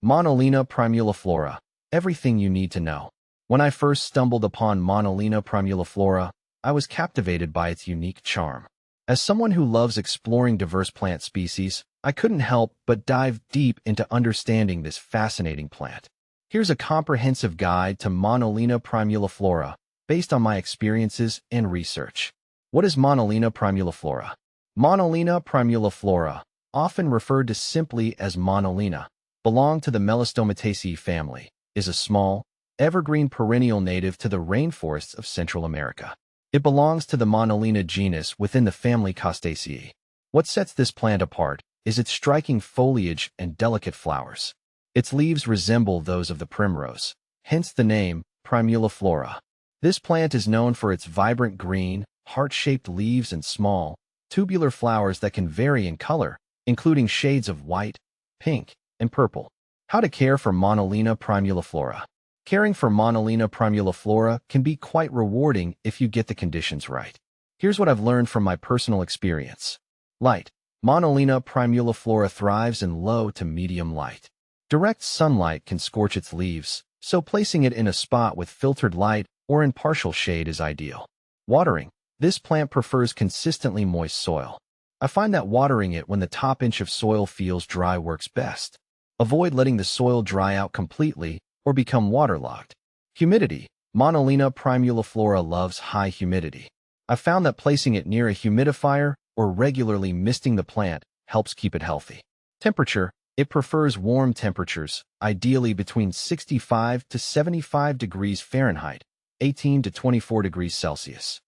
Monolena primuliflora. Everything you need to know. When I first stumbled upon Monolena primuliflora, I was captivated by its unique charm. As someone who loves exploring diverse plant species, I couldn't help but dive deep into understanding this fascinating plant. Here's a comprehensive guide to Monolena primuliflora, based on my experiences and research. What is Monolena primuliflora? Monolena primuliflora, often referred to simply as Monolena, belong to the Melastomataceae family, is a small, evergreen perennial native to the rainforests of Central America. It belongs to the Monolena genus within the family Costacea. What sets this plant apart is its striking foliage and delicate flowers. Its leaves resemble those of the primrose, hence the name Primuliflora. This plant is known for its vibrant green, heart-shaped leaves and small, tubular flowers that can vary in color, including shades of white, pink, and purple. How to care for Monolena primuliflora. Caring for Monolena primuliflora can be quite rewarding if you get the conditions right. Here's what I've learned from my personal experience. Light. Monolena primuliflora thrives in low to medium light. Direct sunlight can scorch its leaves, so placing it in a spot with filtered light or in partial shade is ideal. Watering. This plant prefers consistently moist soil. I find that watering it when the top inch of soil feels dry works best. Avoid letting the soil dry out completely or become waterlogged. Humidity. Monolena primuliflora loves high humidity. I found that placing it near a humidifier or regularly misting the plant helps keep it healthy. Temperature. It prefers warm temperatures, ideally between 65 to 75 degrees Fahrenheit, 18 to 24 degrees Celsius.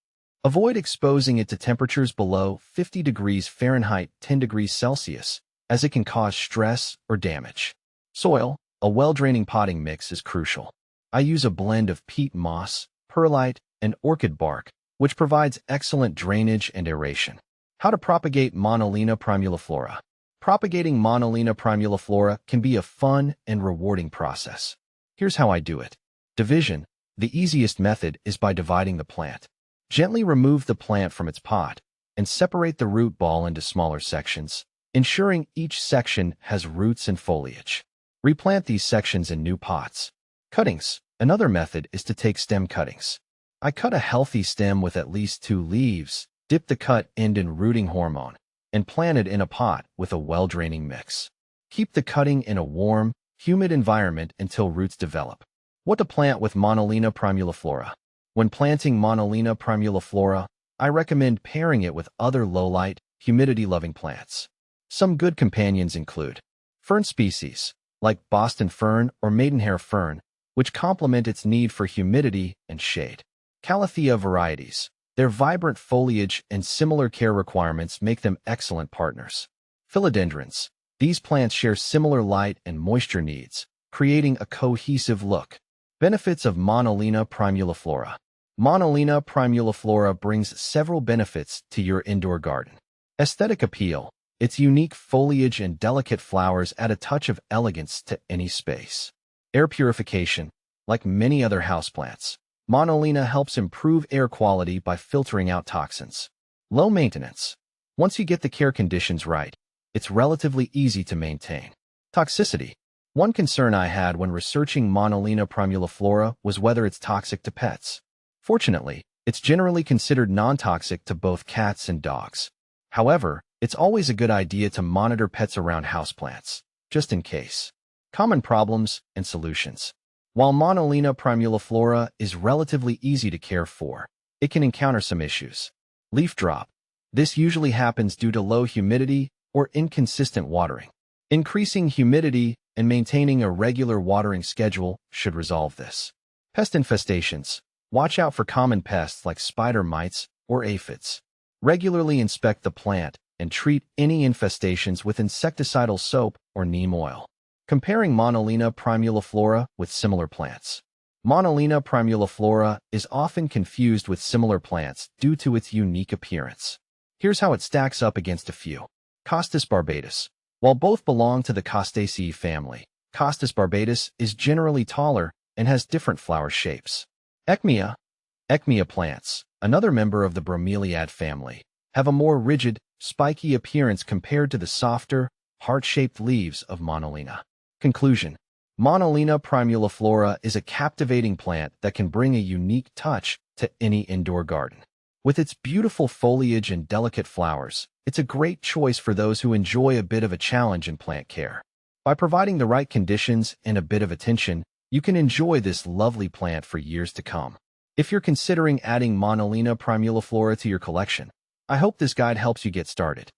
Avoid exposing it to temperatures below 50 degrees Fahrenheit, 10 degrees Celsius, as it can cause stress or damage. Soil. A well-draining potting mix is crucial. I use a blend of peat moss, perlite, and orchid bark, which provides excellent drainage and aeration. How to propagate Monolena primuliflora. Propagating Monolena primuliflora can be a fun and rewarding process. Here's how I do it. Division. The easiest method is by dividing the plant. Gently remove the plant from its pot and separate the root ball into smaller sections, ensuring each section has roots and foliage. Replant these sections in new pots. Cuttings. Another method is to take stem cuttings. I cut a healthy stem with at least 2 leaves, dip the cut end in rooting hormone, and plant it in a pot with a well-draining mix. Keep the cutting in a warm, humid environment until roots develop. What to plant with Monolena primuliflora. When planting Monolena primuliflora, I recommend pairing it with other low-light, humidity-loving plants. Some good companions include fern species, like Boston fern or maidenhair fern, which complement its need for humidity and shade. Calathea varieties. Their vibrant foliage and similar care requirements make them excellent partners. Philodendrons. These plants share similar light and moisture needs, creating a cohesive look. Benefits of Monolena primuliflora. Monolena primuliflora brings several benefits to your indoor garden. Aesthetic appeal. Its unique foliage and delicate flowers add a touch of elegance to any space. Air purification. Like many other houseplants, Monolena helps improve air quality by filtering out toxins. Low maintenance. Once you get the care conditions right, it's relatively easy to maintain. Toxicity. One concern I had when researching Monolena primuliflora was whether it's toxic to pets. Fortunately, it's generally considered non-toxic to both cats and dogs. However, it's always a good idea to monitor pets around houseplants, just in case. Common problems and solutions. While Monolena primuliflora is relatively easy to care for, it can encounter some issues. Leaf drop. This usually happens due to low humidity or inconsistent watering. Increasing humidity and maintaining a regular watering schedule should resolve this. Pest infestations. Watch out for common pests like spider mites or aphids. Regularly inspect the plant and treat any infestations with insecticidal soap or neem oil. Comparing Monolena primuliflora with similar plants. Monolena primuliflora is often confused with similar plants due to its unique appearance. Here's how it stacks up against a few. Costus barbatus. While both belong to the Costaceae family, Costus barbatus is generally taller and has different flower shapes. Echmea. Echmea plants, another member of the bromeliad family, have a more rigid, spiky appearance compared to the softer, heart-shaped leaves of Monolena. Conclusion. Monolena primuliflora is a captivating plant that can bring a unique touch to any indoor garden. With its beautiful foliage and delicate flowers, it's a great choice for those who enjoy a bit of a challenge in plant care. By providing the right conditions and a bit of attention, you can enjoy this lovely plant for years to come. If you're considering adding Monolena primuliflora to your collection, I hope this guide helps you get started.